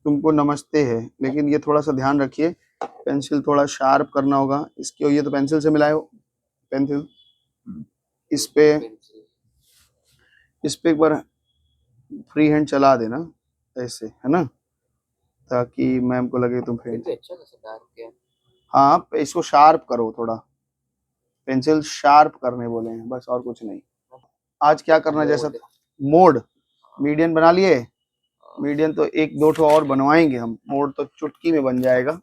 तुमको नमस्ते है, लेकिन ये थोड़ा सा ध्यान रखिए, पेंसिल थोड़ा शार्प करना होगा इसकी। ये तो पेंसिल से मिलाए हो, पेंसिल इस पे एक बार फ्री हैंड चला देना ऐसे, है ना, ताकि मैम को लगे तुम फ्री। हाँ, इसको शार्प करो थोड़ा, पेंसिल शार्प करने बोले हैं बस, और कुछ नहीं। आज क्या करना जैसा था, मोड मीडियन बना लिए। मीडियन तो एक दो ठो और बनवाएंगे हम, मोड तो चुटकी में बन जाएगा।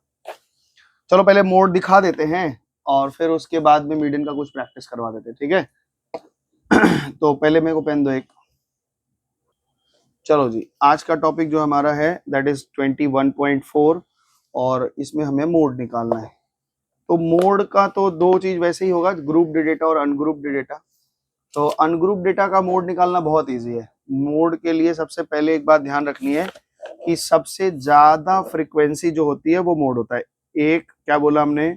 चलो पहले मोड दिखा देते हैं और फिर उसके बाद में मीडियन का कुछ प्रैक्टिस करवा देते हैं, ठीक है। तो पहले मेरे को पेन दो एक। चलो जी, आज का टॉपिक जो हमारा है दैट इज 21.4 और इसमें हमें मोड निकालना है। तो मोड का तो दो चीज वैसे ही होगा, ग्रुप्ड डेटा और अनग्रुप्ड डेटा। तो अनग्रुप्ड डेटा का मोड निकालना बहुत इजी है। मोड के लिए सबसे पहले एक बात ध्यान रखनी है कि सबसे ज्यादा फ्रीक्वेंसी जो होती है वो मोड होता है। एक क्या बोला हमने,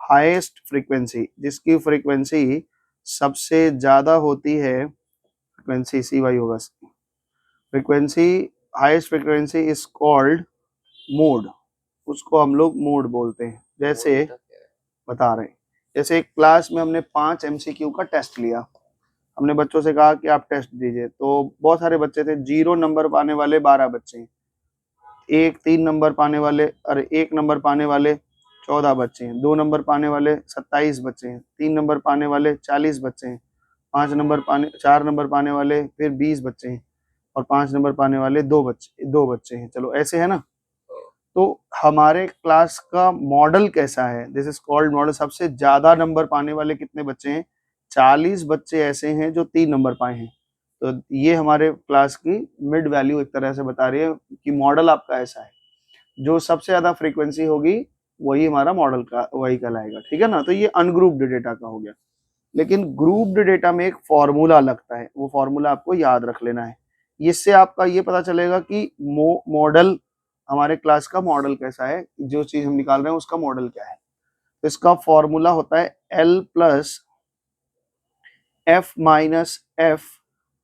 हाईएस्ट फ्रीक्वेंसी, जिसकी फ्रीक्वेंसी सबसे ज्यादा होती है, फ्रीक्वेंसी CY होगा, frequency highest frequency is called mode, उसको हम लोग मोड बोलते हैं। जैसे बता रहे हैं, जैसे एक क्लास में हमने 5 MCQ का टेस्ट लिया, हमने बच्चों से कहा कि आप टेस्ट दीजिए, तो बहुत सारे बच्चे थे, 0 नंबर पाने वाले 12 बच्चे हैं, 3 नंबर पाने वाले, अरे 1 नंबर पाने वाले 14 बच्चे हैं, 2 नंबर पाने वाले 27 बच्चे हैं, 3 नंबर पाने वाले 40 बच्चे हैं, 4 नंबर पाने वाले फिर 20 बच्चे हैं, और 5 नंबर पाने वाले 2 बच्चे हैं। चलो ऐसे है ना। तो हमारे क्लास का मॉडल कैसा है, दिस इज कॉल्ड मॉडल। सबसे ज्यादा नंबर पाने वाले कितने बच्चे हैं, 40 बच्चे ऐसे हैं जो 3 नंबर पाए हैं। तो ये हमारे क्लास की मिड वैल्यू एक तरह से बता रही है कि मॉडल आपका ऐसा है, जो सबसे ज्यादा फ्रीक्वेंसी होगी वही हमारा मॉडल का वही कहलाएगा, ठीक है ना। तो ये अनग्रुप्ड डेटा का हो गया। लेकिन ग्रुप्ड डेटा में एक फॉर्मूला लगता है, वो फॉर्मूला आपको याद रख लेना है। इससे आपका ये पता चलेगा कि मॉडल, हमारे क्लास का मॉडल कैसा है, जो चीज हम निकाल रहे हैं उसका मॉडल क्या है। तो इसका फॉर्मूला होता है L plus F minus F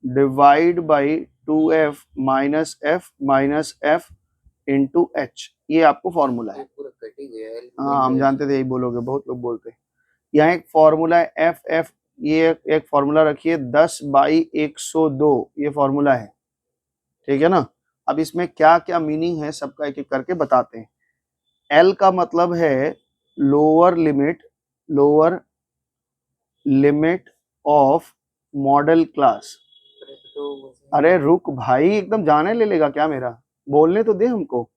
divide by 2F minus F into H। ये आपको फॉर्मूला है। हाँ, हम जानते थे यही बोलोगे, बहुत लोग बोलते हैं। यहाँ एक फॉर्मूला है F, ये एक फॉर्मूला रखिए 10/102, ये फॉर्मूला है, ठीक है ना। अब इसमें क्या क्या मीनिंग है सबका एक एक करके बताते हैं। L का मतलब है lower limit of model class. अरे रुक भाई, एकदम जाने ले लेगा क्या मेरा, बोलने तो दे हमको।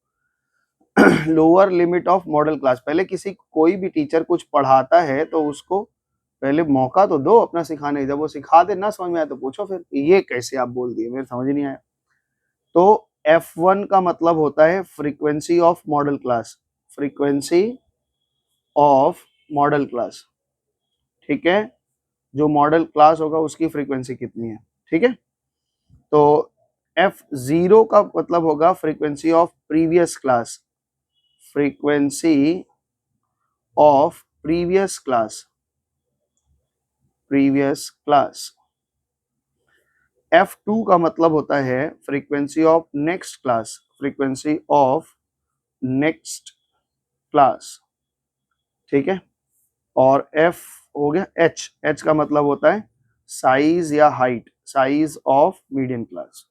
Lower limit of model class, पहले कोई भी टीचर कुछ पढ़ाता है तो उसको पहले मौका तो दो अपना सिखाने, जब वो सिखा दे ना समझ में आए तो पूछो फिर ये कैसे आप बोल दिए, मेरे समझ नहीं आया। तो F1 का मतलब होता है frequency of model class, frequency of model class, ठीक है। जो मॉडल क्लास होगा उसकी फ्रीक्वेंसी कितनी है, ठीक है। तो F0 का मतलब होगा frequency of previous class, frequency of previous class. F2 का मतलब होता है frequency of next class, frequency of next class, ठीक है। और F हो गया H का मतलब होता है साइज या height, size of median class.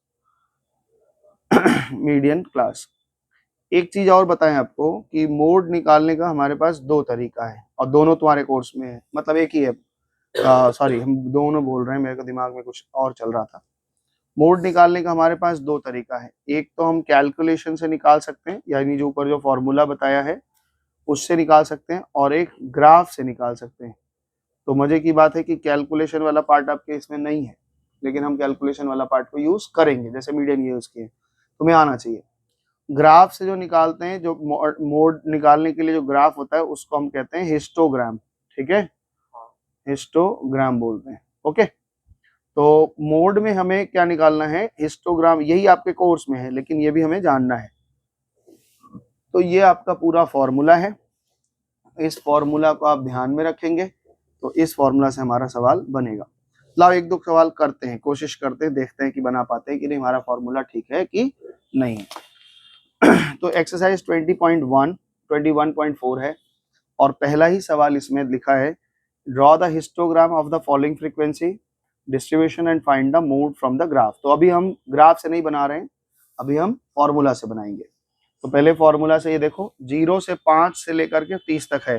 Median class. एक चीज और बताएं आपको कि मोड निकालने का हमारे पास दो तरीका है, और दोनों तुम्हारे कोर्स में है, मतलब एक ही है। सॉरी, हम दोनों बोल रहे हैं, मेरे को दिमाग में कुछ और चल रहा था। मोड निकालने का हमारे पास दो तरीका है। एक तो हम कैलकुलेशन से निकाल सकते हैं, यानी जो ऊपर जो फॉर्मूला बताया है उससे निकाल सकते हैं, और एक ग्राफ से निकाल सकते हैं। तो मजे की बात है कि कैलकुलेशन वाला पार्ट आपके इसमें नहीं है, लेकिन हम कैलकुलेशन वाला पार्ट को यूज करेंगे, जैसे मीडियन यूज किए, तुम्हें आना चाहिए। ग्राफ से जो निकालते हैं, जो मोड निकालने के लिए जो ग्राफ होता है उसको हम कहते हैं हिस्टोग्राम, ठीक है, हिस्टोग्राम बोलते हैं। ओके, तो मोड में हमें क्या निकालना है, हिस्टोग्राम, यही आपके कोर्स में है लेकिन ये भी हमें जानना है। तो ये आपका पूरा फॉर्मूला है, इस फॉर्मूला को आप ध्यान में रखेंगे तो इस फॉर्मूला से हमारा सवाल बनेगा। लाओ एक दो सवाल करते हैं, कोशिश करते हैं, देखते हैं कि बना पाते हैं कि नहीं, हमारा फॉर्मूला ठीक है कि नहीं। तो एक्सरसाइज 21.4 है और पहला ही सवाल इसमें लिखा है, draw the histogram of the following frequency distribution and find the mode from the graph. तो अभी हम ग्राफ से नहीं बना रहे हैं, अभी हम फॉर्मूला से बनाएंगे। तो पहले फॉर्मूला से ये देखो, 0 से 5 से लेकर के 30 तक है,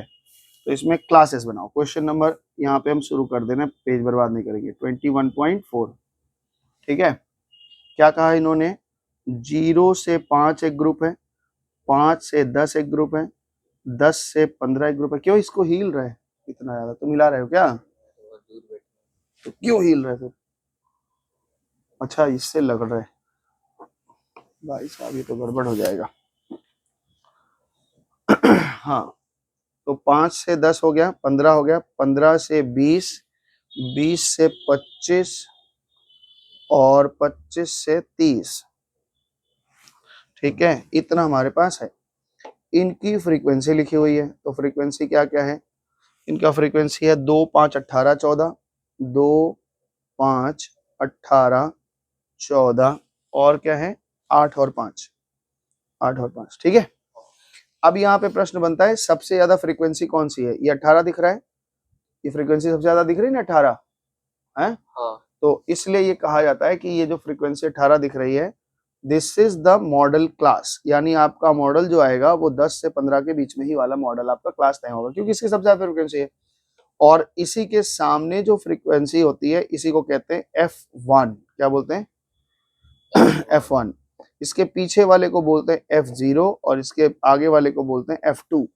तो इसमें क्लासेस बनाओ। क्वेश्चन नंबर यहाँ पे हम शुरू कर देना, पेज बर्बाद नहीं करेंगे। 21.4 ठीक है। क्या कहा इन्होंने, 0 से 5 एक ग्रुप है, 5 से 10 एक ग्रुप है, 10 से 15 एक ग्रुप है। क्यों इसको हिल रहे इतना ज्यादा, तुम हिला रहे हो क्या? तो क्यों हिल रहे थे? अच्छा इससे लग रहा है भाई साहब, ये तो गड़बड़ हो जाएगा। हाँ तो 5 से 10 हो गया, 15 हो गया, 15 से 20, 20 से 25 और 25 से 30। ठीक है, इतना हमारे पास है। इनकी फ्रीक्वेंसी लिखी हुई है, तो फ्रीक्वेंसी क्या क्या है इनका? फ्रीक्वेंसी है 2, 5, 18, 14, 2, 5, 18, 14 और क्या है 8 और 5, 8 और 5। ठीक है, अब यहाँ पे प्रश्न बनता है सबसे ज्यादा फ्रीक्वेंसी कौन सी है? ये 18 दिख रहा है, ये फ्रीक्वेंसी सबसे ज्यादा दिख रही है ना 18 है। हाँ। तो इसलिए ये कहा जाता है कि ये जो फ्रीक्वेंसी 18 दिख रही है, this is the model class, यानी आपका मॉडल जो आएगा वो 10 से 15 के बीच में ही वाला मॉडल आपका क्लास तय होगा, क्योंकि इसकी सबसे ज्यादा फ्रीक्वेंसी है। और इसी के सामने जो फ्रीक्वेंसी होती है इसी को कहते हैं F1। क्या बोलते हैं? F1। इसके पीछे वाले को बोलते हैं F0 और इसके आगे वाले को बोलते हैं F2।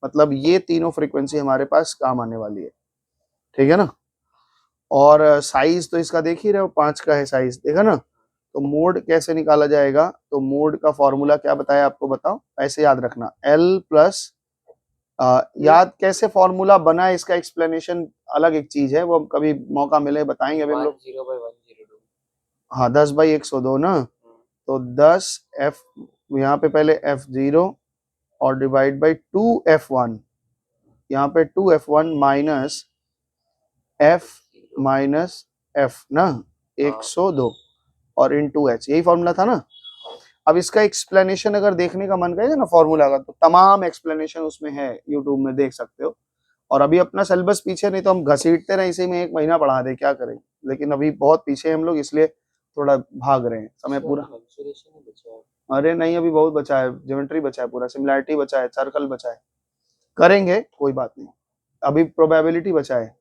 मतलब ये तीनों फ्रीक्वेंसी हमारे पास काम आने वाली है। ठीक है ना। और साइज तो इसका देख ही रहे हो, 5 का है साइज, देखा ना। तो मोड कैसे निकाला जाएगा? तो मोड का फॉर्मूला क्या बताया आपको, बताओ। ऐसे याद रखना, L प्लस याद कैसे फॉर्मूला बना है इसका एक्सप्लेनेशन अलग एक चीज है, वो हम कभी मौका मिले बताएंगे। अभी हम लोग 10/102। हाँ 10/102 ना। तो 10 F यहाँ पे पहले F0 और डिवाइड बाई 2F1, यहाँ पे 2F1 minus F minus F ना 102 और इनटू H, यही फॉर्मूला था ना। अब इसका एक्सप्लेनेशन अगर देखने का मन करेगा ना फॉर्मूला का, तो तमाम एक्सप्लेनेशन उसमें है, यूट्यूब में देख सकते हो। और अभी अपना सिलेबस पीछे, नहीं तो हम घसीटते रहे इसी में 1 महीना पढ़ा दे, क्या करें। लेकिन अभी बहुत पीछे हम लोग, इसलिए थोड़ा भाग रहे हैं, समय पूरा। अरे नहीं अभी बहुत बचा है, ज्योमेट्री बचा है, पूरा सिमिलैरिटी बचा है, सर्कल बचा है, करेंगे कोई बात नहीं, अभी प्रोबेबिलिटी बचा है।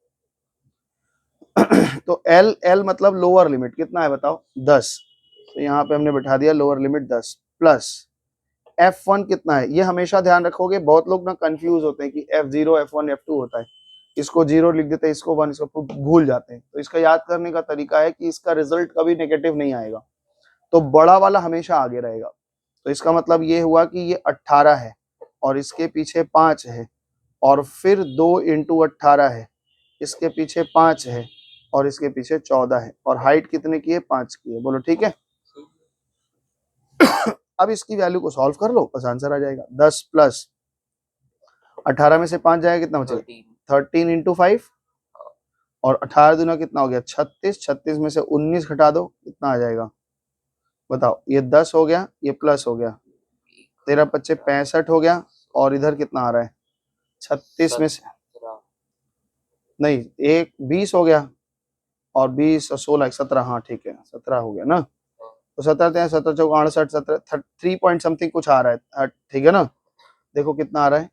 तो L मतलब लोअर लिमिट कितना है बताओ, 10। तो यहाँ पे हमने बैठा दिया लोअर लिमिट 10 प्लस F1 कितना है। ये हमेशा ध्यान रखोगे, बहुत लोग ना कंफ्यूज होते हैं कि F0 F1 F2 होता है, इसको 0 लिख देते हैं, इसको 1, इसको भूल जाते हैं। तो इसका याद करने का तरीका है कि इसका रिजल्ट कभी नेगेटिव नहीं आएगा, तो बड़ा वाला हमेशा आगे रहेगा। तो इसका मतलब ये हुआ कि ये 18 है और इसके पीछे 5 है, और फिर 2 इंटू 18 है, इसके पीछे 5 है और इसके पीछे 14 है, और हाइट कितने की है? 5 की है। बोलो ठीक है। अब इसकी वैल्यू को सॉल्व कर लो, बस आंसर आ जाएगा। 10 प्लस 18 में से 5 जाएगा, कितना बचेगा? 13 इंटू 5 और 18 दूना कितना हो गया? 36। 36 में से 19 घटा दो, कितना आ जाएगा बताओ? ये 10 हो गया, ये प्लस हो गया, 13 25 65 हो गया, और इधर कितना आ रहा है? 36 में से नहीं, एक 20 हो गया, और 20 और 16 17, हाँ ठीक है 17 हो गया ना। तो 17 17 चौक 68 17 3 पॉइंट समथिंग कुछ आ रहा है, ठीक है ना। देखो कितना आ रहा है,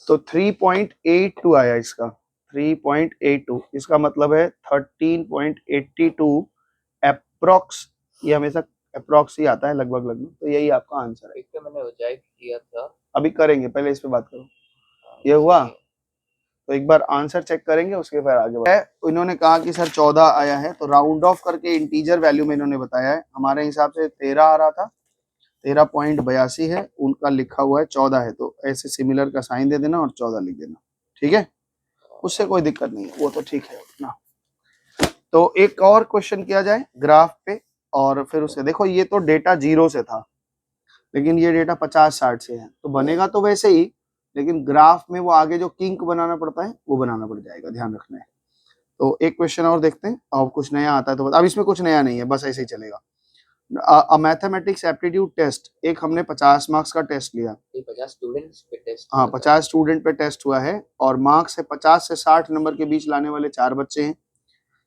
तो 3.82 आया इसका, 3.82। इसका मतलब है 13.82 अप्रोक्स। ये हमेशा अप्रोक्स ही आता है, लगभग लगभग। तो यही आपका आंसर है। मैंने उजाइब किया था, अभी करेंगे, पहले इस पे बात करो। ये हुआ, तो एक बार आंसर चेक करेंगे, उसके बाद आगे बढ़े। इन्होंने कहा कि सर 14 आया है, तो राउंड ऑफ करके इंटीजर वैल्यू में इन्होंने बताया है। हमारे हिसाब से 13 आ रहा था, 13.82 है, उनका लिखा हुआ है 14 है, तो ऐसे सिमिलर का साइन दे देना और 14 लिख देना, ठीक है। उससे कोई दिक्कत नहीं है, वो तो ठीक है ना। तो एक और क्वेश्चन किया जाए ग्राफ पे, और फिर उसे देखो। ये तो डेटा 0 से था, लेकिन ये डेटा 50-60 से है, तो बनेगा तो वैसे ही, लेकिन ग्राफ में वो आगे जो किंक बनाना पड़ता है वो बनाना पड़ जाएगा, ध्यान रखना है। तो एक क्वेश्चन और देखते हैं, और कुछ नया आता है तो अब इसमें कुछ नया नहीं है, बस ऐसे ही चलेगा। मैथमेटिक्स एप्टीट्यूड टेस्ट एक हमने 50 मार्क्स का टेस्ट लिया। ये 50 स्टूडेंट्स पे टेस्ट हाँ 50 स्टूडेंट पे टेस्ट हुआ है और मार्क्स से 50 से 60 नंबर के बीच लाने वाले 4 बच्चे हैं,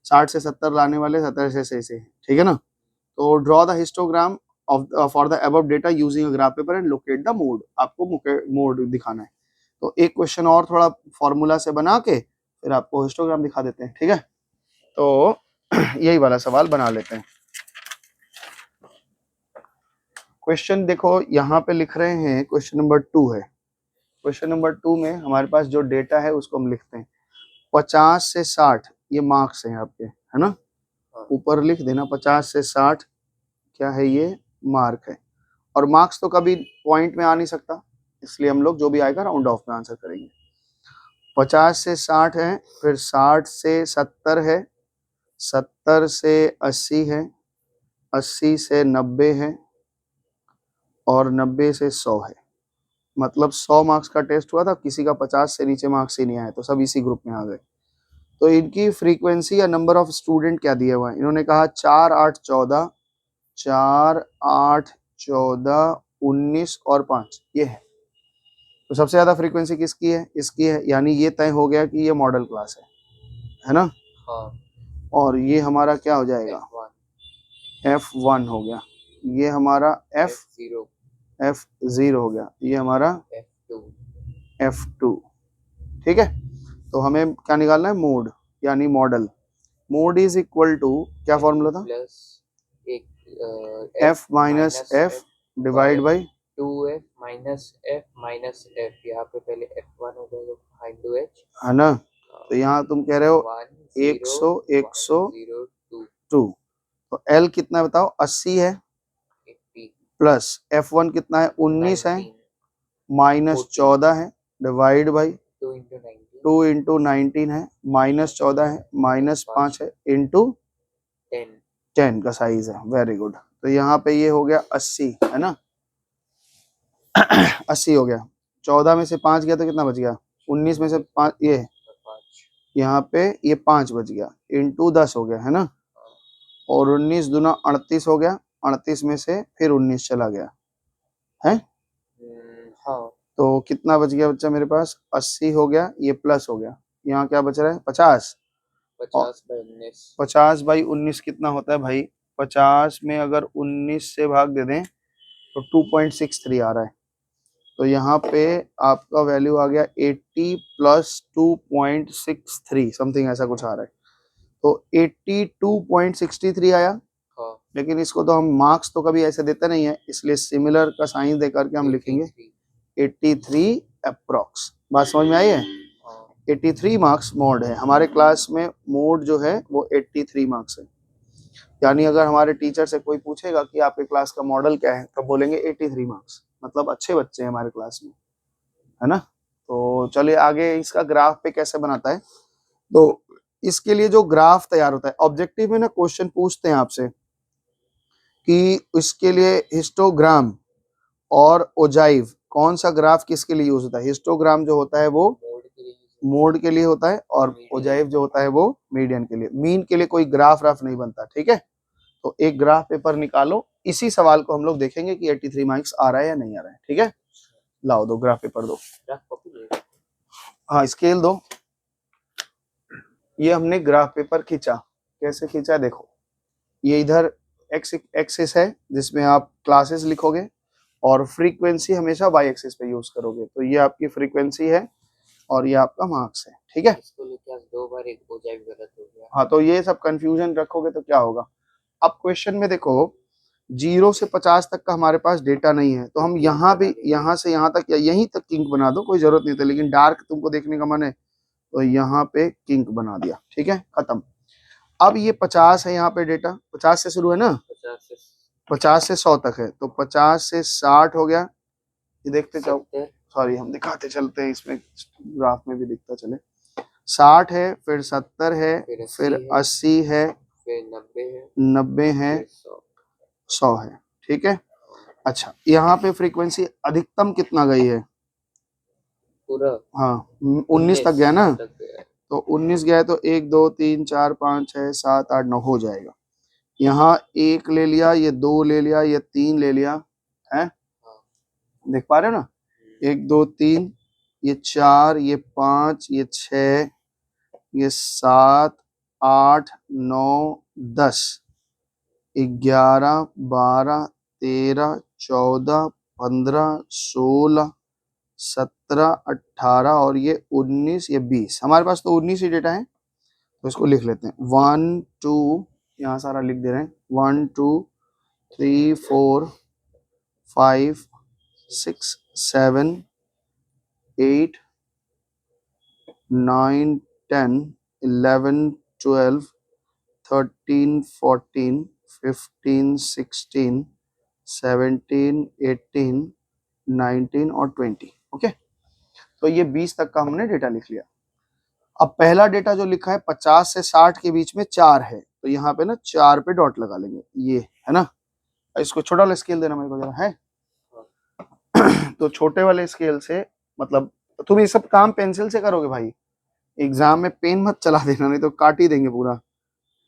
60 से 70 लाने वाले 70 से 6 हैं, ठीक है ना। तो draw the histogram of for the above data using a graph paper and locate the mode, आपको मोड दिखाना है। तो एक क्वेश्चन और थोड़ा फॉर्मूला से बना के फिर आपको हिस्टोग्राम दिखा देते हैं, ठीक है। तो यही वाला सवाल बना लेते हैं। क्वेश्चन देखो यहाँ पे लिख रहे हैं, क्वेश्चन नंबर 2 है। क्वेश्चन नंबर 2 में हमारे पास जो डेटा है उसको हम लिखते हैं 50 से 60, ये मार्क्स हैं आपके, है ना। ऊपर लिख देना 50 से 60 क्या है, ये मार्क है। और मार्क्स तो कभी पॉइंट में आ नहीं सकता, इसलिए हम लोग जो भी आएगा राउंड ऑफ में आंसर करेंगे। 50 से 60 है, फिर 60 से 70 है, 70 से 80 है, 80 से 90 है और 90 से 100 है। मतलब 100 मार्क्स का टेस्ट हुआ था, किसी का 50 से नीचे मार्क्स ही नहीं आए, तो सब इसी ग्रुप में आ गए। तो इनकी फ्रीक्वेंसी या नंबर ऑफ स्टूडेंट क्या दिया हुआ है, इन्होंने कहा 4 8 14, 4 8 14 19 और 5, ये है। तो सबसे ज्यादा फ्रीक्वेंसी किसकी है, इसकी है, यानी ये तय हो गया कि ये मॉडल क्लास है ना। हाँ। और ये हमारा क्या हो जाएगा, F1 हो गया, ये हमारा F0 हो गया, ये हमारा F2, ठीक है। तो हमें क्या निकालना है, मोड यानी model. Mode is equal to क्या फॉर्मूला था, F minus F divide by 2F minus F minus F, यहाँ पे पहले F1 हो जाएगा फाइंड H, है ना। तो यहाँ तुम कह रहे हो 100 102, तो L कितना बताओ, 80 है, प्लस F1 कितना है, 19 है, माइनस 14 है, डिवाइड बाई 2 इंटू 19 है, माइनस 14 है, माइनस 5 है, इंटू 10 का साइज है। Very good. तो यहाँ पे ये हो गया 80, है ना 80 हो गया। 14 में से 5 गया तो कितना बच गया, 19 में से 5, ये यहाँ पे ये 5 बच गया, इंटू 10 हो गया, है ना। और 19 दूना 38 हो गया, 38 में से फिर 19 चला गया है। हाँ। तो कितना बच गया बच्चा मेरे पास, 80 हो गया, ये प्लस हो गया, यहाँ क्या बच रहा है 50, 50 बाई 19 कितना होता है भाई, 50 में अगर 19 से भाग दे दें तो 2.63 आ रहा है। तो यहाँ पे आपका वैल्यू आ गया 80 प्लस 2.63 समथिंग, ऐसा कुछ आ रहा है। तो 82.63 आया। हाँ। लेकिन इसको तो हम मार्क्स तो कभी ऐसे देते नहीं है, इसलिए सिमिलर का साइन दे करके हम लिखेंगे 83 अप्रॉक्स। बात समझ में आई है। 83 मार्क्स मोड है हमारे क्लास में, मोड जो है वो 83 मार्क्स है। यानी अगर हमारे टीचर से कोई पूछेगा कि आपके क्लास का मॉडल क्या है, तब बोलेंगे 83 मार्क्स, मतलब अच्छे बच्चे हैं हमारे क्लास में, है ना। तो चलिए आगे इसका ग्राफ पे कैसे बनाता है। तो इसके लिए जो ग्राफ तैयार होता है, ऑब्जेक्टिव में ना क्वेश्चन पूछते हैं आपसे कि इसके लिए हिस्टोग्राम और ओजाइव कौन सा ग्राफ किसके लिए यूज होता है। हिस्टोग्राम जो होता है वो मोड के लिए होता है और ओजाइव जो होता है वो मीडियन के लिए। मीन के लिए कोई ग्राफ राफ नहीं बनता, ठीक है। तो एक ग्राफ पेपर निकालो, इसी सवाल को हम लोग देखेंगे कि 83 मार्क्स आ रहा है या नहीं आ रहा है, ठीक है। लाओ दो ग्राफ पेपर दो, हाँ स्केल दो। ये हमने ग्राफ पेपर खींचा, कैसे खींचा देखो, ये इधर एक्स एक्सिस है जिसमें आप क्लासेस लिखोगे और फ्रीक्वेंसी हमेशा वाई एक्सिस पे यूज करोगे। तो ये आपकी फ्रीक्वेंसी है और ये आपका मार्क्स है, ठीक है। इसको लेके आज 2 बार एक ओजाइव गलत हो गया। हाँ तो ये सब कंफ्यूजन रखोगे तो क्या होगा। अब क्वेश्चन में देखो 0 से 50 तक का हमारे पास डेटा नहीं है, तो हम यहाँ भी यहाँ से यहाँ तक या यहीं तक किंक बना दो, कोई जरूरत नहीं था। लेकिन डार्क तुमको देखने का मन है तो यहाँ पे किंक बना दिया, ठीक है, खत्म। अब ये 50 है यहाँ पे डेटा, 50 से शुरू है ना, 50 से 100 तक है, तो 50 से 60 हो गया। ये देखते जाओ, सॉरी हम दिखाते चलते हैं, इसमें ग्राफ में भी दिखता चले। 60 है, फिर 70 है, फिर 80 है, फिर 90 है, 100 है, ठीक है। अच्छा यहाँ पे फ्रीक्वेंसी अधिकतम कितना गई है पूरा, हाँ 19 तक गया ना। तो 19 गया है तो 1 2 3 4 5 6 7 8 9 हो जाएगा। यहाँ 1 ले लिया, ये 2 ले लिया, ये 3 ले लिया है, देख पा रहे हो ना, 1 2 3, ये 4, ये 5, ये 6, ये 7 8 9 10, 11 12 13 14 15 16 17 18 और ये 19, ये 20। हमारे पास तो 19 ही डेटा है, तो इसको लिख लेते हैं। 1 2, यहाँ सारा लिख दे रहे हैं। 1 2 3 4 5 6 7 8 9 10 11 12 13 14 15 16 17 18 19 और 20। ओके, तो ये 20 तक का हमने डेटा लिख लिया। अब पहला डेटा जो लिखा है 50 से 60 के बीच में 4 है, तो यहाँ पे ना 4 पे डॉट लगा लेंगे, ये है ना। इसको छोटा वाला स्केल देना मेरे को जरा, है तो छोटे वाले स्केल से, मतलब तुम ये सब काम पेंसिल से करोगे भाई, एग्जाम में पेन मत चला देना, नहीं तो काट ही देंगे पूरा।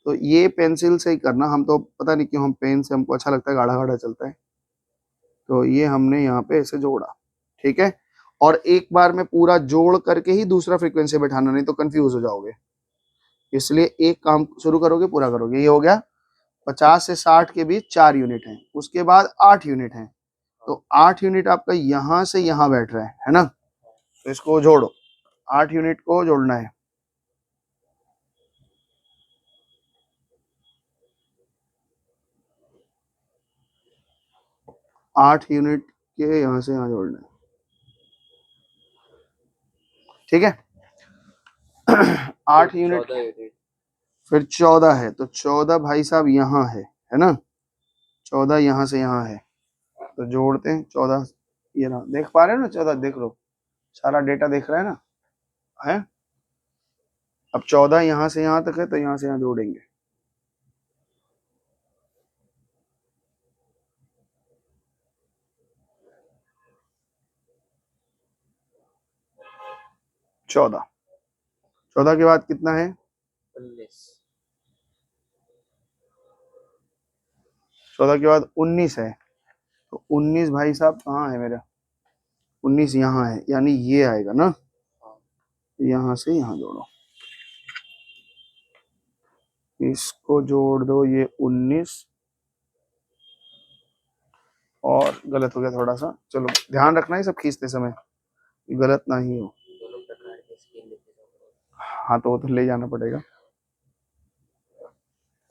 तो ये पेंसिल से ही करना, हम तो पता नहीं क्यों हम पेन से, हमको अच्छा लगता है, गाढ़ा गाढ़ा चलता है। तो ये हमने यहाँ पे ऐसे जोड़ा, ठीक है। और एक बार में पूरा जोड़ करके ही दूसरा फ्रीक्वेंसी बैठाना, नहीं तो कंफ्यूज हो जाओगे। इसलिए एक काम शुरू करोगे पूरा करोगे। ये हो गया 50 से 60 के बीच 4 यूनिट है, उसके बाद 8 यूनिट है, तो 8 यूनिट आपका यहाँ से यहाँ बैठ रहा है ना। तो इसको जोड़ो, 8 यूनिट को जोड़ना है। आठ यूनिट के यहाँ से यहाँ जोड़ना है, ठीक है। 8 यूनिट, फिर 14 है, तो 14 भाई साहब यहाँ है ना। 14 यहाँ से यहाँ है, तो जोड़ते हैं 14, ये ना, देख पा रहे हो ना, 14 देख लो, सारा डेटा देख रहा है ना, है। अब 14 यहाँ से यहाँ तक है, तो यहाँ से यहाँ जोड़ेंगे। चौदह, 14 के बाद कितना है? 19। 14 के बाद 19 है, तो 19 भाई साहब कहाँ है मेरा? 19 यहाँ है, यानी ये आएगा ना, यहाँ से यहाँ जोड़ो, इसको जोड़ दो, ये 19, और गलत हो गया थोड़ा सा, चलो ध्यान रखना है सब खींचते समय गलत ना ही हो। दोनों प्रकार के स्केल लेके जाओ। हाँ, तो वो तो ले जाना पड़ेगा।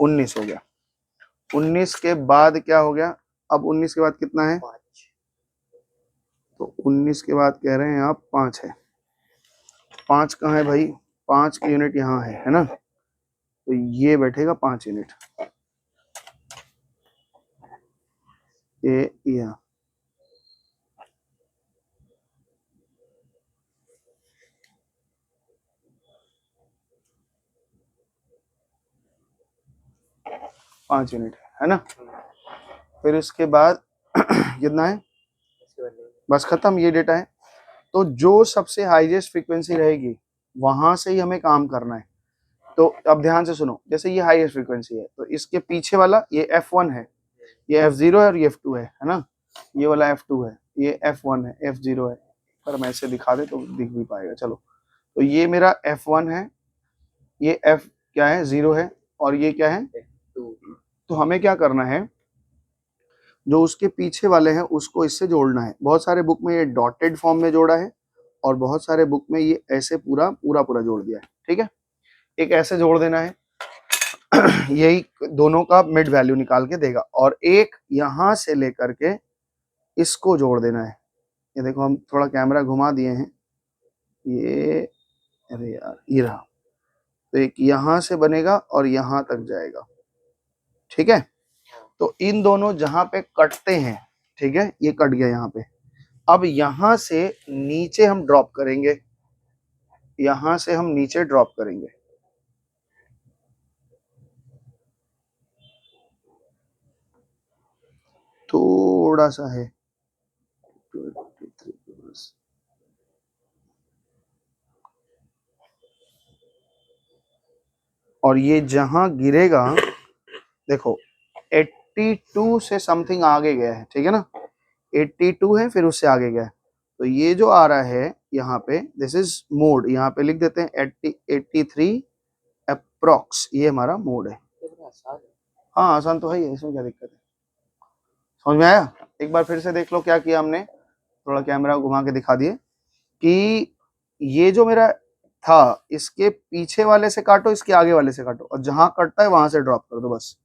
19 हो गया। 19 के बाद क्या हो गया? अब 19 के बाद कितना है? 5। तो 19 के बाद कह रहे हैं आप 5 है। 5 कहाँ है भाई? 5 की यूनिट यहाँ है ना, तो ये बैठेगा 5 यूनिट, ये यहाँ। पाँच यूनिट है ना। फिर इसके बाद कितना है? बस खत्म, ये डेटा है। तो जो सबसे हाईएस्ट फ्रीक्वेंसी रहेगी वहां से ही हमें काम करना है। तो अब ध्यान से सुनो, जैसे ये हाईएस्ट फ्रीक्वेंसी है, तो इसके पीछे वाला ये F1 है, ये F0 है और ये F2 है ना। ये वाला F2 है, ये F1 है, F0 है। पर मैं ऐसे दिखा दे तो दिख भी पाएगा। चलो, तो ये मेरा F1 है, ये F क्या है? 0 है, और ये क्या है? F2। तो हमें क्या करना है, जो उसके पीछे वाले हैं उसको इससे जोड़ना है। बहुत सारे बुक में ये डॉटेड फॉर्म में जोड़ा है, और बहुत सारे बुक में ये ऐसे पूरा पूरा पूरा जोड़ दिया है, ठीक है। एक ऐसे जोड़ देना है, यही दोनों का मिड वैल्यू निकाल के देगा। और एक यहां से लेकर के इसको जोड़ देना है। ये देखो, हम थोड़ा कैमरा घुमा दिए हैं, ये, अरे यार, ये रहा। तो एक यहां से बनेगा और यहां तक जाएगा, ठीक है। तो इन दोनों जहां पे कटते हैं, ठीक है, ये कट गया यहाँ पे। अब यहां से नीचे हम ड्रॉप करेंगे, यहां से हम नीचे ड्रॉप करेंगे। थोड़ा सा है, 23 और ये जहां गिरेगा, देखो 82 से समथिंग आगे गया है, ठीक है ना, 82 है फिर उससे आगे गया है। तो ये जो आ रहा है यहाँ पे, दिस इज मोड, यहाँ पे लिख देते हैं 83 अप्रोक्स, ये हमारा मोड है। कितना आसान है। हाँ आसान तो है ही है, इसमें क्या दिक्कत है। समझ में आया? एक बार फिर से देख लो क्या किया हमने, थोड़ा कैमरा घुमा के दिखा दिए कि ये जो मेरा था इसके पीछे वाले से काटो, इसके आगे वाले से काटो, और जहां कटता है वहां से ड्रॉप कर दो, बस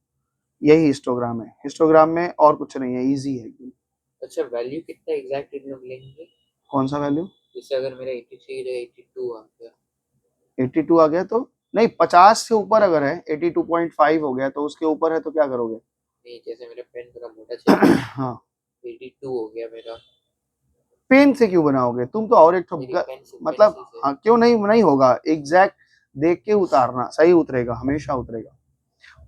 यही हिस्टोग्राम है। हिस्टोग्राम में और कुछ नहीं है, इजी है। अच्छा वैल्यू कितना एग्जैक्ट इन लोग लेंगे? कौन सा वैल्यू? जैसे अगर मेरा 83 है 82 आ गया 82 आ गया तो नहीं, 50 से ऊपर अगर है, 82.5 हो गया तो उसके ऊपर है तो क्या करोगे? नहीं, जैसे मेरा पेन थोड़ा मोटा चाहिए हाँ 82 हो गया मेरा, पेन से क्यों बनाओगे तुम, तो और एक तो मेरी पेंसिल मतलब पेंसिल से। हाँ क्यों नहीं, नहीं होगा एग्जैक्ट, देख के उतारना, सही उतरेगा, हमेशा उतरेगा।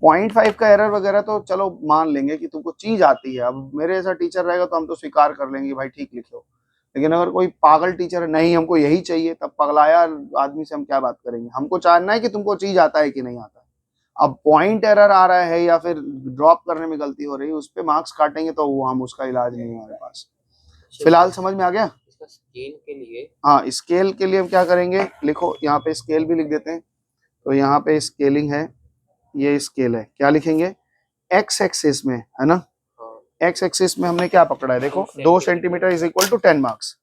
0.5 का एरर वगैरह तो चलो मान लेंगे कि तुमको चीज आती है, अब मेरे जैसा टीचर रहेगा तो हम तो स्वीकार कर लेंगे भाई ठीक लिखो, लेकिन अगर कोई पागल टीचर है, नहीं हमको यही चाहिए, तब पगलाया आदमी से हम क्या बात करेंगे? हमको जानना है कि तुमको चीज आता है कि नहीं आता है। अब पॉइंट एरर आ रहा है या फिर ड्रॉप करने में गलती हो रही है, उस पर मार्क्स काटेंगे तो वो हम उसका इलाज नहीं है हमारे पास। फिलहाल समझ में आ गया? इसका स्केल के लिए, हाँ स्केल के लिए हम क्या करेंगे, लिखो यहाँ पे स्केल भी लिख देते हैं। तो यहाँ पे स्केलिंग है, ये स्केल है, क्या लिखेंगे? एक्स एक्सिस में है ना, एक्स एक्सिस में हमने क्या पकड़ा है, देखो 2 centimetre is equal to 10 marks,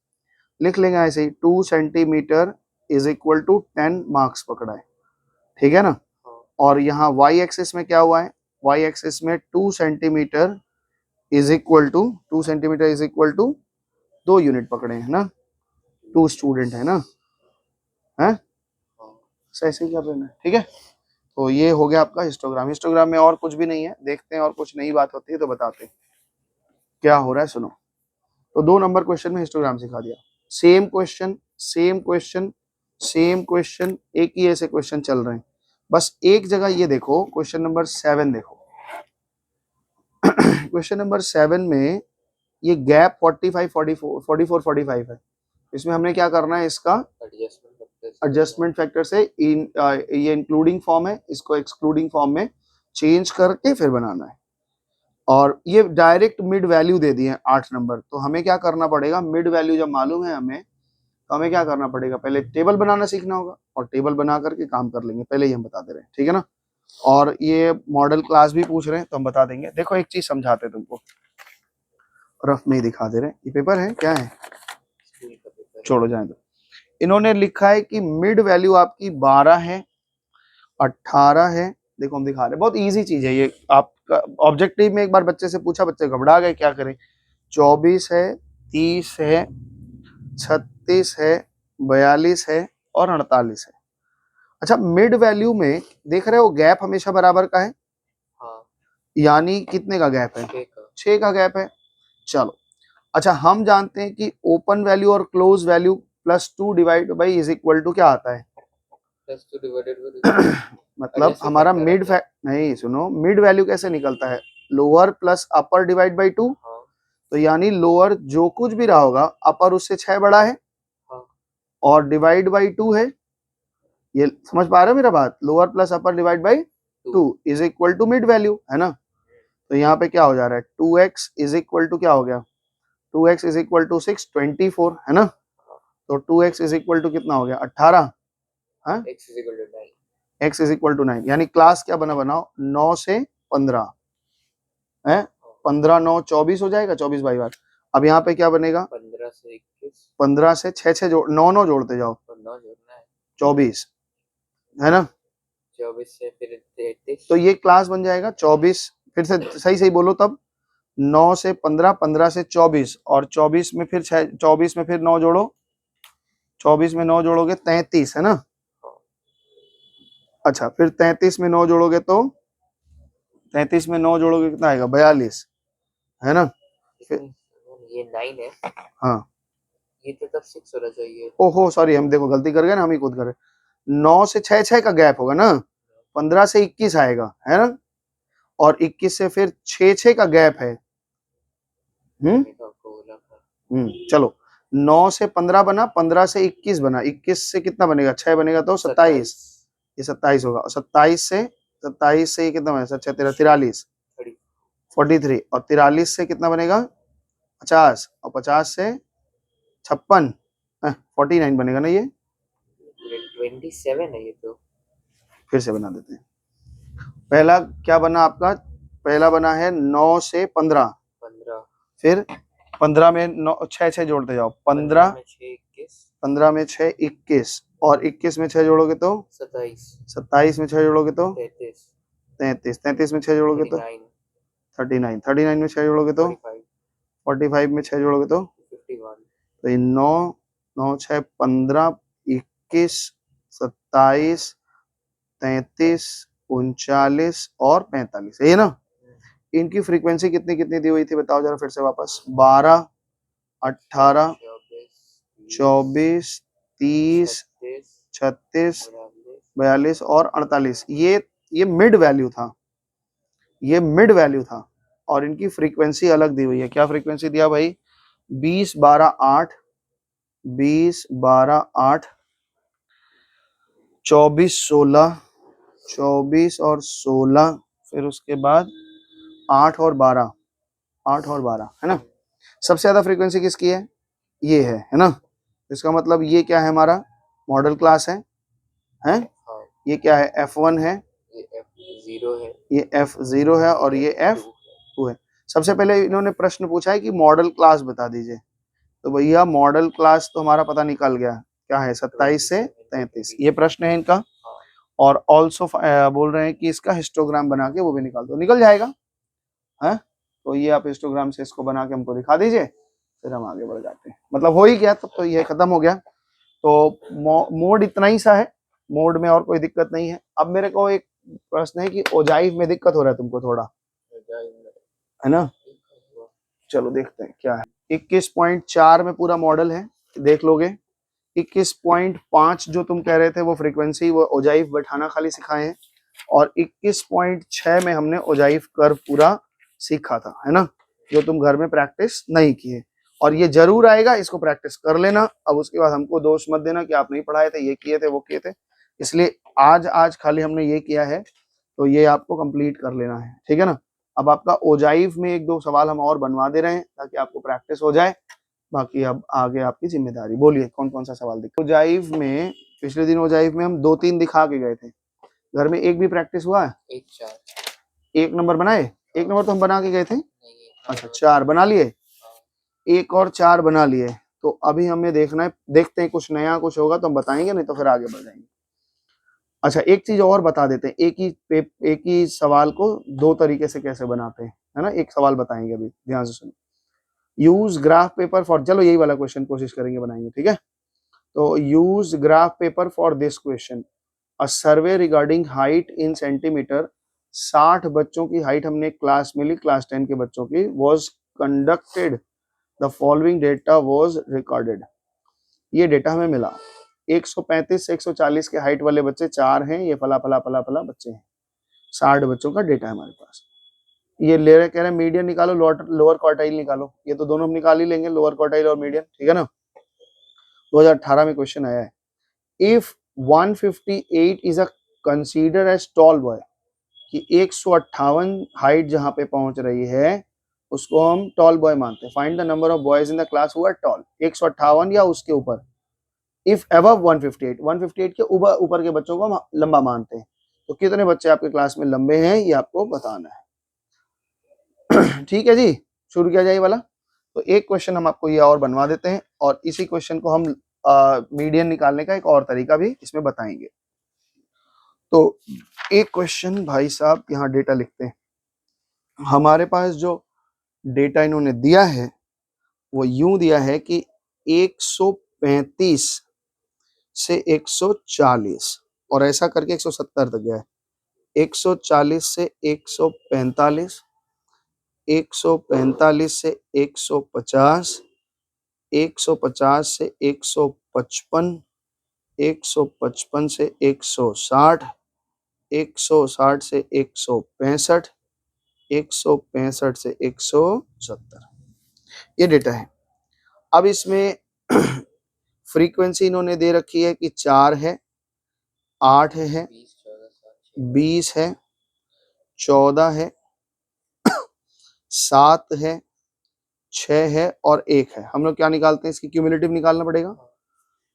लिख लेंगे ऐसे ही, 2 centimetre is equal to 10 marks पकड़ा है, ठीक है ना। और यहाँ वाई एक्सिस में क्या हुआ है, वाई एक्सिस में 2 centimetre is equal to 2 centimetre is equal to 2 unit पकड़े हैं ना, 2 स्टूडेंट है ना, है ऐसे ही कर लेना, ठीक है। तो ये हो गया आपका हिस्टोग्राम। हिस्टोग्राम में और कुछ भी नहीं है, देखते हैं और कुछ नई बात होती है तो बताते हैं क्या हो रहा है, सुनो। तो 2 नंबर क्वेश्चन में हिस्टोग्राम सिखा दिया, same question same question same question, एक ही ऐसे क्वेश्चन चल रहे हैं, बस एक जगह ये देखो, क्वेश्चन नंबर 7 देखो। क्वेश्चन नंबर 7 में ये गैप 45 44 44 45 है, इसमें हमने क्या करना है, इसका एडजस्टमेंट फैक्टर से ये इंक्लूडिंग फॉर्म है, इसको एक्सक्लूडिंग फॉर्म में चेंज करके फिर बनाना है। और ये डायरेक्ट मिड वैल्यू दे दिए 8 नंबर, तो हमें क्या करना पड़ेगा, मिड वैल्यू जब मालूम है हमें, तो हमें क्या करना पड़ेगा, पहले टेबल बनाना सीखना होगा, और टेबल बना करके काम कर लेंगे, पहले ही हम बता दे रहे हैं, ठीक है ना। और ये मॉडल क्लास भी पूछ रहे हैं तो हम बता देंगे। देखो एक चीज समझाते हैं तुमको, रफ में ही दिखा दे रहे हैं, ये पेपर है क्या है, छोड़ो जाए दो। इन्होंने लिखा है कि मिड वैल्यू आपकी 12 है, 18 है, देखो हम दिखा रहे हैं, बहुत इजी चीज है ये। आपका ऑब्जेक्टिव में एक बार बच्चे से पूछा, बच्चे घबरा गए, क्या करें, 24 है, 30 है, 36 है, 42 है और 48 है। अच्छा मिड वैल्यू में देख रहे हो गैप हमेशा बराबर का है, हाँ यानी कितने का गैप है, 6 का गैप है। चलो अच्छा हम जानते हैं कि ओपन वैल्यू और close value +2 divide by is equal to क्या आता है, +2 डिवाइडेड बाय, मतलब हमारा मिड नहीं सुनो, मिड वैल्यू कैसे निकलता है, lower plus upper divide by 2, तो यानी लोअर जो कुछ भी रहा होगा, अपर उससे 6 बड़ा है, और डिवाइड बाई 2 है, ये समझ पा रहे हो मेरा बात, lower plus upper divide by 2 is equal to mid value, है ना। तो यहाँ पे क्या हो जा रहा है, 2x इज इक्वल टू क्या हो गया, 2x इज इक्वल टू 6 24 है ना, तो 2x इज इक्वल टू कितना हो गया 18, हाँ x इज इक्वल टू 9, यानी क्लास क्या बना, बनाओ 9 से 15 है, 15 9 24 हो जाएगा, 24 बाई बार। अब यहाँ पे क्या बनेगा, 15 से 21, 15 से 6 6 जोड़ 9 9 जोड़ते जाओ, 9 जोड़ना है, 24 है ना, 24 से फिर 33, तो ये क्लास बन जाएगा 24, फिर से सही सही बोलो तब, 9 से 15, 15 से 24, और 24 में फिर 6, 24 में फिर 9 जोड़ो, 24 में 9 जोड़ोगे 33 है ना। अच्छा फिर 33 में 9 जोड़ोगे तो 33 में 9 जोड़ोगे कितना आएगा 42 है ना। ये 9 है, हाँ ये तो तब 6 होना चाहिए, ओहो सॉरी, हम देखो गलती कर गए ना, हम ही खुद करे, 9 से 6 6 का गैप होगा ना, 15 से 21 आएगा है ना, और 21 से फिर 6 6 का गैप है, चलो 9 से 15 बना, 15 से 21 बना, 21 से कितना बनेगा 6 बनेगा तो 27, ये 27 होगा, और 27 से ये कितना बनेगा 6 13 43, 43 और 43 से कितना बनेगा 50 और 50 से 56 49 बनेगा ना ये 27 है ये तो। फिर से बना देते हैं। पहला क्या बना आपका पहला बना है 9 से 15 15 फिर 15 में 9 6 जोड़ते जाओ 15 में 6 21 15 में 6 21 और 21 में 6 जोड़ोगे तो 27 27 में 6 जोड़ोगे तो 33 33 33 में 6 जोड़ोगे तो 39 39 में 6 जोड़ोगे तो 45 45 में 6 जोड़ोगे तो 51 तो ये 9 9 6 15 21 27 33 39 और 45 है ना। इनकी फ्रीक्वेंसी कितनी कितनी दी हुई थी बताओ जरा फिर से वापस 12 18 24 30 36 42 और 48 ये मिड वैल्यू था ये मिड वैल्यू था और इनकी फ्रीक्वेंसी अलग दी हुई है। क्या फ्रीक्वेंसी दिया भाई 20 12 8 20 12 8 24 16 24 और 16 फिर उसके बाद 8 और 12 8 और 12 है ना। सबसे ज्यादा फ्रीक्वेंसी किसकी है ये है ना। इसका मतलब ये क्या है हमारा मॉडल क्लास है हाँ, ये क्या है F1 है ये F0 है ये F0 है और ये F2 है। सबसे पहले इन्होंने प्रश्न पूछा है कि मॉडल क्लास बता दीजिए तो भैया मॉडल क्लास तो हमारा पता निकल गया क्या है 27 से 33 ये प्रश्न है इनका। और ऑल्सो बोल रहे हैं कि इसका हिस्टोग्राम बना के वो भी निकाल दो निकल जाएगा है। तो ये आप हिस्टोग्राम से इसको बना के हमको दिखा दीजिए फिर हम आगे बढ़ जाते हैं। मतलब हो ही गया तब तो ये खत्म हो गया। तो मोड इतना ही सा है मोड में और कोई दिक्कत नहीं है। अब मेरे को एक प्रश्न है कि ओजाइव में दिक्कत हो रहा है तुमको थोड़ा है ना। चलो देखते हैं क्या है 21.4 में पूरा मॉडल है देख लोगे 21.5 जो तुम कह रहे थे वो फ्रीक्वेंसी वो ओजाइव बैठाना खाली सिखाए हैं और 21.6 में हमने ओजाइव कर्व पूरा सीखा था है ना जो तुम घर में प्रैक्टिस नहीं किए और ये जरूर आएगा इसको प्रैक्टिस कर लेना। अब उसके बाद हमको दोष मत देना कि आप नहीं पढ़ाए थे ये किए थे वो किए थे इसलिए आज खाली हमने ये किया है तो ये आपको कंप्लीट कर लेना है ठीक है ना। अब आपका ओजाइव में एक दो सवाल हम और बनवा दे रहे हैं ताकि आपको प्रैक्टिस हो जाए बाकी अब आगे आपकी जिम्मेदारी। बोलिए कौन कौन सा सवाल दिखा ओजाइव में पिछले दिन ओजाइव में हम 2-3 दिखा के गए थे घर में एक भी प्रैक्टिस हुआ है 1 नंबर बनाए 1 नंबर तो हम बना के गए थे अच्छा 4 बना लिए 1 और 4 बना लिए तो अभी हमें देखना है देखते हैं कुछ नया कुछ होगा तो हम बताएंगे नहीं तो फिर आगे बढ़ जाएंगे। अच्छा एक चीज और बता देते हैं एक ही सवाल को 2 तरीके से कैसे बनाते हैं है ना। एक सवाल बताएंगे अभी ध्यान से सुनो यूज ग्राफ पेपर फॉर चलो यही वाला क्वेश्चन कोशिश करेंगे बनाएंगे ठीक है। तो use graph paper for this question a survey regarding height in centimetre 60 बच्चों की हाइट हमने क्लास में ली क्लास 10 के बच्चों की was conducted the following data was recorded. ये डेटा हमें मिला 135 से 140 के हाइट वाले बच्चे 4 हैं ये फला फला फला फला बच्चे हैं 60 बच्चों का डेटा है हमारे पास। ये ले रहे कह रहे मीडियन निकालो लोअर क्वार्टाइल निकालो ये तो दोनों हम निकाल ही लेंगे लोअर क्वार्टाइल और मीडियन ठीक है ना। 2018 में क्वेश्चन आया है if 158 is a consider as tall boy कि 158 हाइट जहां पे पहुंच रही है उसको हम टॉल बॉय मानते हैं। Find the number of boys in the class who are tall 158 या उसके ऊपर इफ अबव 158 के ऊपर के बच्चों को हम लंबा मानते हैं तो कितने बच्चे आपके क्लास में लंबे हैं ये आपको बताना है ठीक है जी। शुरू किया जाए ये वाला। तो एक क्वेश्चन हम आपको ये और बनवा देते हैं और इसी क्वेश्चन को हम मीडियन निकालने का एक और तरीका भी इसमें बताएंगे। तो एक क्वेश्चन भाई साहब यहाँ डेटा लिखते हैं हमारे पास जो डेटा इन्होंने दिया है वो यूं दिया है कि 135 से 140 और ऐसा करके 170 तक गया है 140 से 145 145 से 150 150 से 155 155 से 160 160 से 165 165 से 170 ये डेटा है। अब इसमें फ्रीक्वेंसी इन्होंने दे रखी है कि 4 है 8 है 20 है 14 है 7 है, 6 है और 1 है। हम लोग क्या निकालते हैं, इसकी क्यूमुलेटिव निकालना पड़ेगा।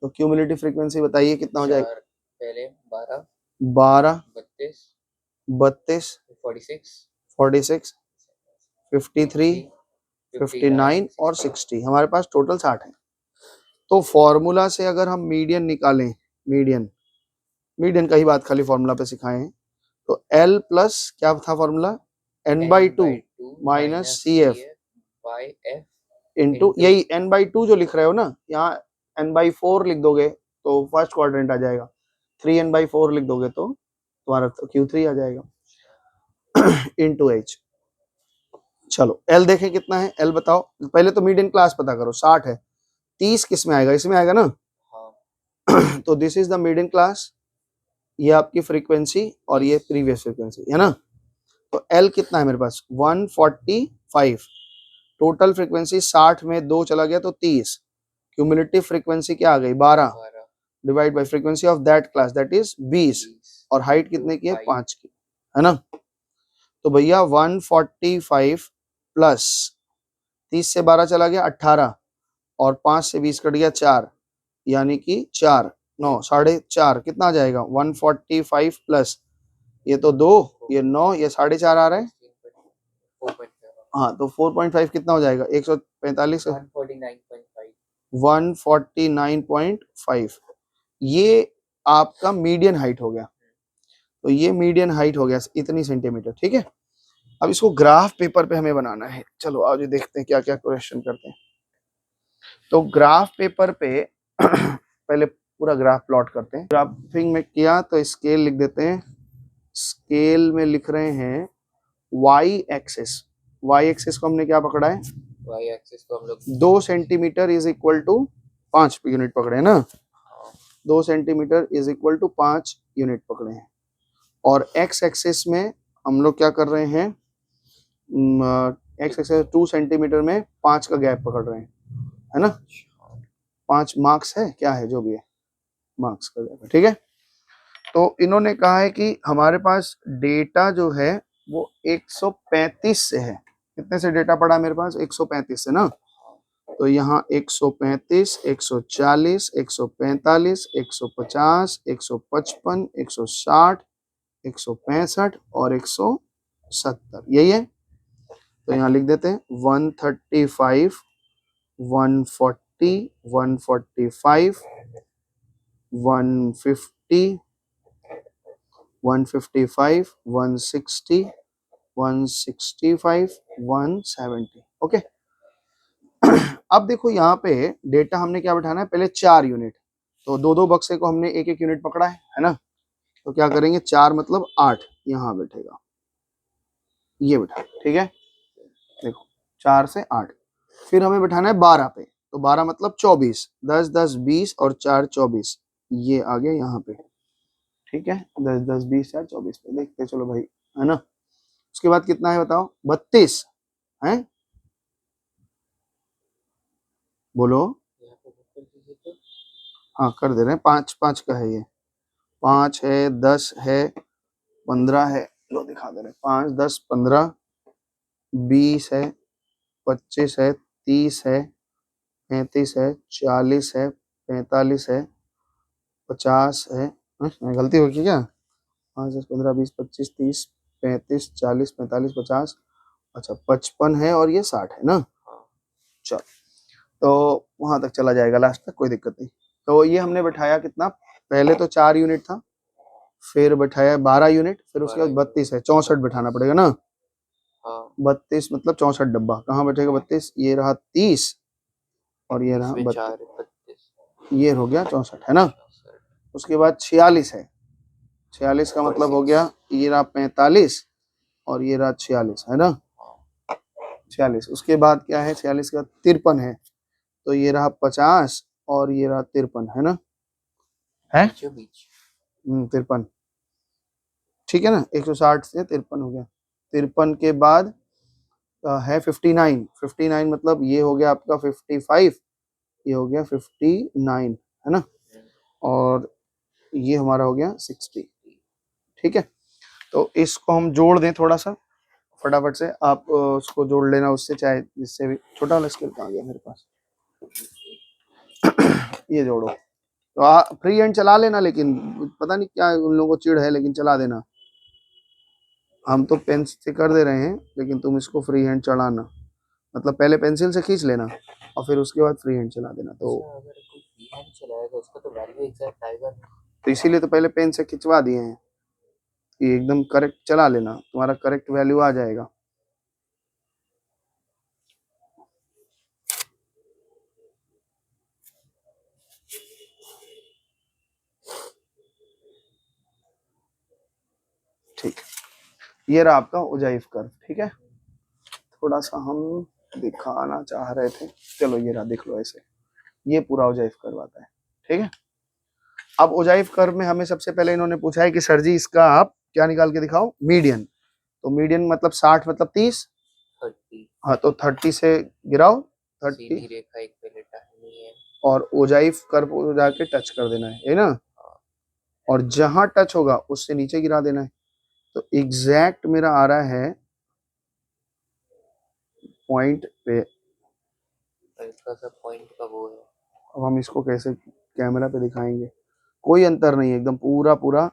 तो क्यूमुलेटिव फ्रीक्वेंसी बताइए कितना हो जाएगा। 4 पहले 12 12, 32 32, 46 46, 53, 60 59 और 60 60, हमारे पास टोटल 60 है। तो फॉर्मूला से अगर हम मीडियन निकालें, मीडियन मीडियन का ही बात खाली फॉर्मूला पे सिखाए हैं, तो L प्लस क्या था formula, n/2 minus CF by f into यही n/2 जो लिख रहे हो ना, यहाँ n/4 लिख दोगे तो फर्स्ट क्वाड्रेंट आ जाएगा, 3n/4 लिख दोगे तो तुम्हारा Q3 आ जाएगा इंटू H। चलो L देखें कितना है, L बताओ पहले, तो मीडियन क्लास पता करो, 60 है, 30 किस में आएगा, इसमें आएगा ना। हाँ। तो this is the median class, ये आपकी फ्रीक्वेंसी और ये प्रीवियस फ्रीक्वेंसी है ना। तो L कितना है मेरे पास 145, टोटल फ्रीक्वेंसी 60 में 2 चला गया तो 30, क्यूमुलेटिव फ्रीक्वेंसी क्या आ गई 12 divide by frequency of that class that is 20, और हाइट कितने की है 5 की, है ना। तो भैया 145 प्लस 30 से 12 चला गया 18, और 5 से 20 कट गया 4, यानी कि 4 9 4.5 कितना आ जाएगा 145 प्लस ये तो 2, ये 9, ये 4.5 आ रहा है। हाँ तो 4.5 कितना हो जाएगा 145, 149.5, ये आपका मीडियन हाइट हो गया। तो ये मीडियन हाइट हो गया इतनी सेंटीमीटर, ठीक है। अब इसको ग्राफ पेपर पे हमें बनाना है, चलो आज देखते हैं क्या क्या क्वेश्चन करते हैं। तो ग्राफ पेपर पे पहले पूरा ग्राफ प्लॉट करते हैं। ग्राफिंग में किया तो स्केल लिख देते हैं, स्केल में लिख रहे हैं वाई एक्सिस, वाई एक्सिस को हमने क्या पकड़ा है, वाई एक्सिस को हम लोग 2 centimetre is equal to 5 unit पकड़े हैं ना, 2 centimetre is equal to 5 unit पकड़े हैं। और एक्स एक्सिस में हम लोग क्या कर रहे हैं, एक्स एक्सिस 2 सेंटीमीटर में 5 का गैप पकड़ रहे हैं, है ना। 5 मार्क्स है, क्या है जो भी है मार्क्स का गैप है, ठीक है। तो इन्होंने कहा है कि हमारे पास डेटा जो है वो 135 से है, कितने से डेटा पड़ा मेरे पास 135 से ना। तो यहाँ 135, 140, 145, 150, 155, 160, 165 और 170, यही है। तो यहाँ लिख देते हैं 135, 140, 145, 150, 155, 160, 165, 170, ओके। अब देखो यहाँ पे डेटा हमने क्या बैठाना है, पहले 4 यूनिट, तो 2-2 बक्से को हमने 1-1 यूनिट पकड़ा है ना। तो क्या करेंगे 4 मतलब 8 यहाँ बैठेगा, ये बैठा, ठीक है। देखो 4 से 8, फिर हमें बैठाना है 12 पे, तो 12 मतलब 24, 10 10 20 और 4 24, ये आ गया यहाँ पे, ठीक है। 10 10 20 4 24 पे देखते चलो भाई, है ना। उसके बाद कितना है बताओ 32 है, बोलो। हाँ कर दे रहे हैं, 5 5 का है ये, 5 है, 10 है, 15 है, लो दिखा दे रहे हैं, 5 10 15 20 है, 25 है, 30 है, 35 है, 40 है, 45 है, 50 है, गलती होगी क्या, 5 10 15 20 25 30 35 40 45 50, अच्छा 55 है और ये 60 है ना। चलो तो वहां तक चला जाएगा लास्ट तक, कोई दिक्कत नहीं। तो ये हमने बैठाया कितना, पहले तो 4 यूनिट था, फिर बैठाया 12 यूनिट, फिर उसके बाद 32 है, 64 बैठाना पड़ेगा ना। 32 मतलब 64 डब्बा, कहाँ बैठेगा 32, ये रहा 30 और ये रहा 32, ये हो गया 64 है ना। उसके बाद 46 है, 46 का मतलब हो गया ये रहा 45 और ये रहा 46 है ना, 46। उसके बाद क्या है 46 का 53 है, तो ये रहा 50 और ये रहा 53 है ना, है 53, ठीक है ना। 160 से 53 हो गया, 53 के बाद है 59, 59 मतलब ये हो गया आपका 55, ये हो गया 59 है ना, और ये हमारा हो गया 60, ठीक है। तो इसको हम जोड़ दें थोड़ा सा, फटाफट से आप उसको जोड़ लेना उससे, चाहे जिससे भी। छोटा वाला स्केल कहाँ गया मेरे पास? ये जोड़ो। तो फ्री हैंड चला लेना, लेकिन पता नहीं क्या उन लोगों को चिढ़ है, लेकिन चला देना। हम तो पेन से कर दे रहे हैं, लेकिन तुम इसको फ्री हैंड चलाना, मतलब पहले पेंसिल से खींच लेना और फिर उसके बाद फ्री हैंड चला देना। तो अगर कोई फ्री हैंड चलाएगा उसका तो वैल्यू एग्जैक्ट आएगा नहीं। तो इसीलिए तो पहले पेन से खिंचवा दिए हैं कि एकदम करेक्ट चला लेना, तुम्हारा करेक्ट वैल्यू आ जाएगा। ठीक, ये रहा आपका उजाइफ कर्व। ठीक है, थोड़ा सा हम दिखाना चाह रहे थे, चलो ये रहा, देख लो ऐसे, ये पूरा उजाइफ कर्व आता है। ठीक है, अब उजाइफ कर्व में हमें सबसे पहले इन्होंने पूछा है कि सर जी इसका आप क्या निकाल के दिखाओ, मीडियन। तो मीडियन मतलब 60 मतलब 30। 30। हाँ, तो 30 से गिराओ, 30, सीधी रेखा एक पे लेटानी है और उजाइफ कर्व को जाके टच कर देना है ना, और जहां टच होगा उससे नीचे गिरा देना है। तो एग्जैक्ट मेरा आ रहा है पॉइंट पे। हल्का सा पॉइंट का वो है। अब हम इसको कैसे कैमरा पे दिखाएंगे? कोई अंतर नहीं है, एकदम पूरा पूरा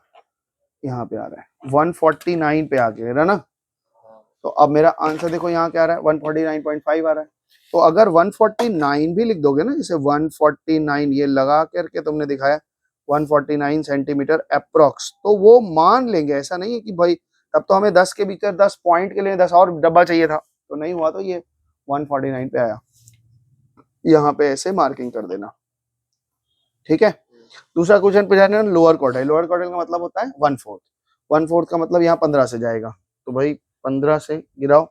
यहाँ पे आ रहा है, 149 पे आ गया ना। तो अब मेरा आंसर देखो यहाँ क्या आ रहा है, 149.5 आ रहा है। तो अगर 149 भी लिख दोगे ना, जैसे 149 ये लगा करके तुमने दिखाया 149 सेंटीमीटर अप्रोक्स, तो वो मान लेंगे। ऐसा नहीं है कि भाई तब तो हमें 10 के भीतर 10 पॉइंट के लिए 10 और डब्बा चाहिए था, तो नहीं हुआ, तो ये 149 पे आया। यहाँ पे ऐसे मार्किंग कर देना। ठीक है, दूसरा क्वेश्चन पूछा है लोअर क्वार्टाइल। लोअर क्वार्टाइल का मतलब होता है 1/4। 1/4 का मतलब यहाँ 15 से जाएगा, तो भाई 15 से गिराओ।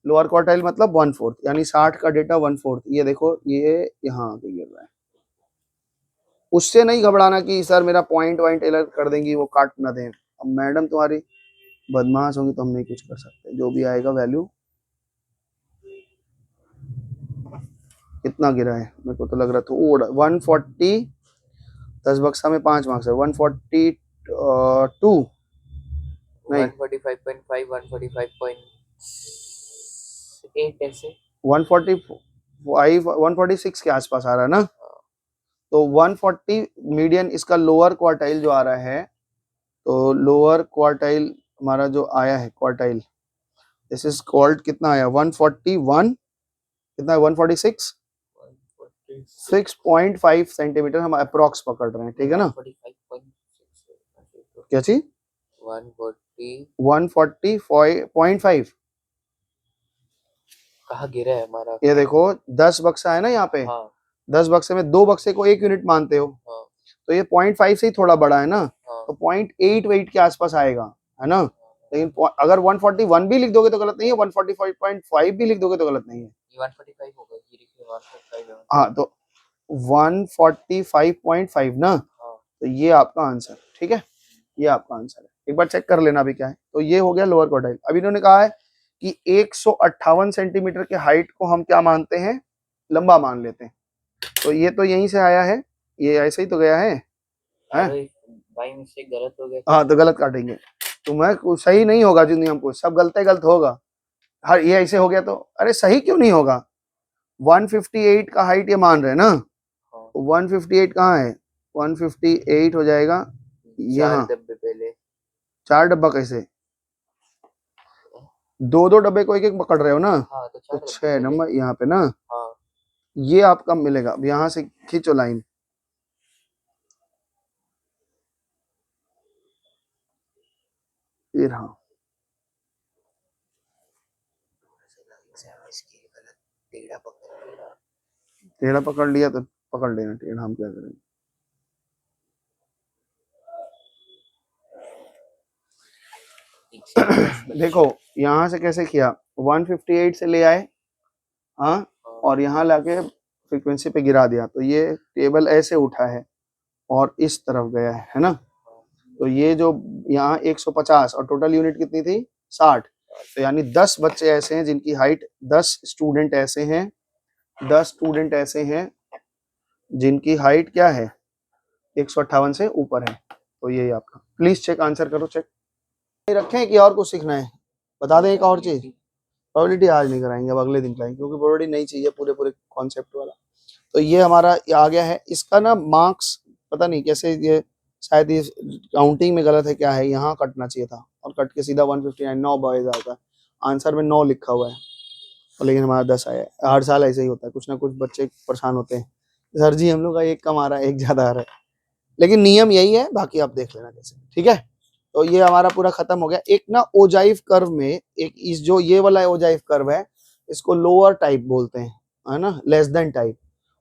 लोअर क्वार्टाइल मतलब 1/4, यानी 60 का डेटा 1/4। ये देखो, ये यहाँ आके गिर रहा है। उससे नहीं घबराना कि सर मेरा पॉइंट वाइंट एरर कर देंगी, वो काट ना दें। अब मैडम तुम्हारी बदमाश होंगी तो हम नहीं कुछ कर सकते, जो भी आएगा वैल्यू। कितना गिरा है मेरे को तो लग रहा था 140, 10 बक्सा में 5 मार्क्स है, 142 नहीं 145.5 145.8 ऐसे 145 146 के आसपास आ रहा है ना। तो 140 मीडियन इसका लोअर क्वार्टाइल जो आ रहा है, तो लोअर क्वार्टाइल हमारा जो आया है क्वार्टाइल, दिस इज कॉल्ड कितना आया 141, कितना है 146, 6.5 सेंटीमीटर हम अप्रोक्स पकड़ रहे हैं। ठीक है ना, 145.6 क्या चीज 140.5 कहाँ गिरा है हमारा? ये देखो 10 बक्सा है ना यहाँ पे। हाँ 10 बक्से में 2 बक्से को 1 यूनिट मानते हो, हाँ तो ये 0.5 से ही थोड़ा बड़ा है ना, हाँ तो 0.8 वेट के आसपास आएगा, है ना। लेकिन अगर 141 भी लिख दोगे तो गलत नहीं है, 145.5 भी लिख दोगे तो गलत नहीं है। 145 होगा, ये देखिए 145 है। हाँ, तो 145.5 ना, हाँ तो ये आपका आंसर। ठीक है, ये आपका आंसर है, एक बार चेक कर लेना अभी क्या है। तो ये हो गया लोअर क्वार्टाइल। अब इन्होंने कहा है कि 158 सेंटीमीटर के हाइट को हम क्या मानते हैं, लंबा मान लेते हैं। तो ये तो यहीं से आया है, ये ऐसे ही तो गया है, अरे बाई मिस्टेक गलत हो गया। हाँ तो गलत काटेंगे, तो मैं सही नहीं होगा जो नियम को, सब गलत गलत होगा। हर ये ऐसे हो गया तो अरे सही क्यों नहीं होगा? 158 का हाइट ये मान रहे हैं ना, तो 158 कहाँ है, 158 हो जाएगा यहाँ। 4 डब्बे पहले 4 डब्बा कैसे, 2 डब्बे को एक एक पकड़ रहे हो ना। हाँ तो तो 4 6 नंबर यहाँ पे ना, हाँ ये आपका मिलेगा। अब यहाँ से खींचो लाइन, ये रहा, टेढ़ा पकड़ लिया तो पकड़ लेना टेढ़ा, हम क्या करेंगे। देखो यहाँ से कैसे किया, 158 से ले आए, हाँ, और यहाँ लाके फ्रीक्वेंसी पे गिरा दिया, तो ये टेबल ऐसे उठा है और इस तरफ गया है ना। तो ये जो यहाँ 150 और टोटल यूनिट कितनी थी 60, तो यानी 10 बच्चे ऐसे हैं जिनकी हाइट, 10 स्टूडेंट ऐसे हैं, 10 स्टूडेंट ऐसे हैं जिनकी हाइट क्या है 158 से ऊपर है। तो यही आपका, प्लीज चेक, आंसर करो चेक। रखें कि और कुछ सीखना है? बता दें एक और चीज, प्रोबेबिलिटी आज नहीं कराएंगे, अब अगले दिन कराएंगे, क्योंकि प्रोबेबिलिटी नई चीज है पूरे पूरे कॉन्सेप्ट वाला। तो ये हमारा ये आ गया है। इसका ना मार्क्स पता नहीं कैसे, ये शायद ये काउंटिंग में गलत है क्या है, यहाँ कटना चाहिए था और कट के सीधा 159 9 बॉयज आता है। आंसर में 9 लिखा हुआ है और लेकिन हमारा 10 आया है। हर साल ऐसे ही होता है, कुछ ना कुछ बच्चे परेशान होते हैं, सर जी हम लोग का एक कम आ रहा है, एक ज्यादा आ रहा है, लेकिन नियम यही है, बाकी आप देख लेना कैसे, ठीक है। तो ये हमारा पूरा खत्म हो गया। एक ना ओजाइव कर्व में एक इस जो ये वाला ओजाइव कर्व है, इसको लोअर टाइप बोलते हैं, है ना, लेस देन टाइप,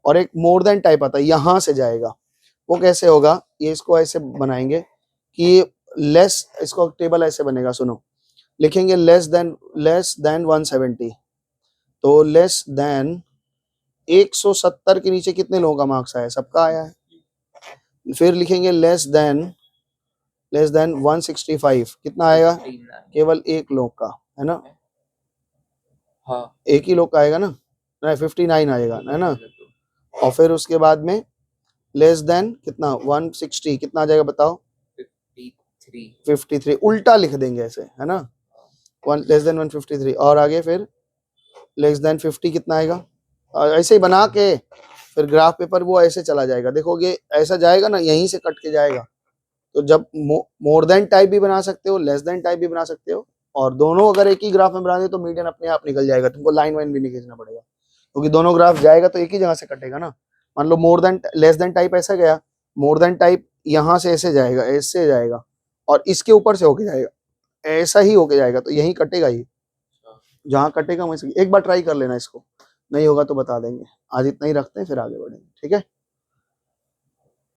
और एक मोर देन टाइप आता है, यहां से जाएगा। वो कैसे होगा, ये इसको ऐसे बनाएंगे कि लेस, इसको टेबल ऐसे बनेगा, सुनो, लिखेंगे लेस देन 170, तो लेस देन 170 के नीचे कितने लोगों का मार्क्स आया, सबका आया है। फिर लिखेंगे लेस देन 165, कितना आएगा, केवल एक लोग का, है ना, हाँ एक ही लोग का आएगा ना, नहीं 59 आएगा, है ना। और फिर उसके बाद में लेस देन कितना 160, कितना आ जाएगा बताओ, 53, उल्टा लिख देंगे ऐसे, है ना, लेस देन 153, और आगे फिर लेस देन 50 कितना आएगा, और ऐसे ही बना के फिर ग्राफ पेपर वो ऐसे चला जाएगा, देखोगे ऐसा जाएगा ना, यहीं से कट के जाएगा। तो जब मोर देन टाइप भी बना सकते हो, लेस देन टाइप भी बना सकते हो, और दोनों अगर एक ही ग्राफ में बना दे तो मीडियन अपने आप निकल जाएगा, तुमको लाइन वाइन भी नहीं खींचना पड़ेगा, क्योंकि दोनों ग्राफ जाएगा तो एक ही जगह से कटेगा ना। मान लो more than less than type ऐसा गया, मोर देन टाइप यहाँ से ऐसे जाएगा, ऐसे जाएगा, और इसके ऊपर से होके जाएगा, ऐसा ही होके जाएगा, तो यही कटेगा ही, जहाँ कटेगा वहीं से। एक बार ट्राई कर लेना इसको, नहीं होगा तो बता देंगे। आज इतना ही रखते हैं, फिर आगे बढ़ेंगे, ठीक है।